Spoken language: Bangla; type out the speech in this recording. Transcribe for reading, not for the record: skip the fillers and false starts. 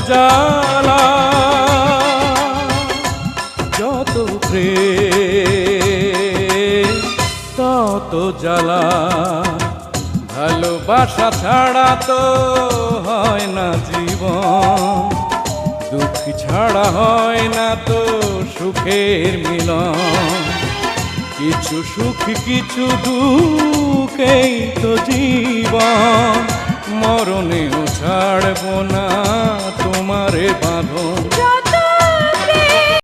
জ্বালা, যত প্রেম তত জ্বালা। ভালোবাসা ছাড়া তো হয় না জীবন, দুঃখ ছাড়া হয় না তো সুখের মিলন। কিছু সুখ কিছু দুঃখেই তো জীবন, মরণেও ছাড়ব না তোমারে বাঁধন।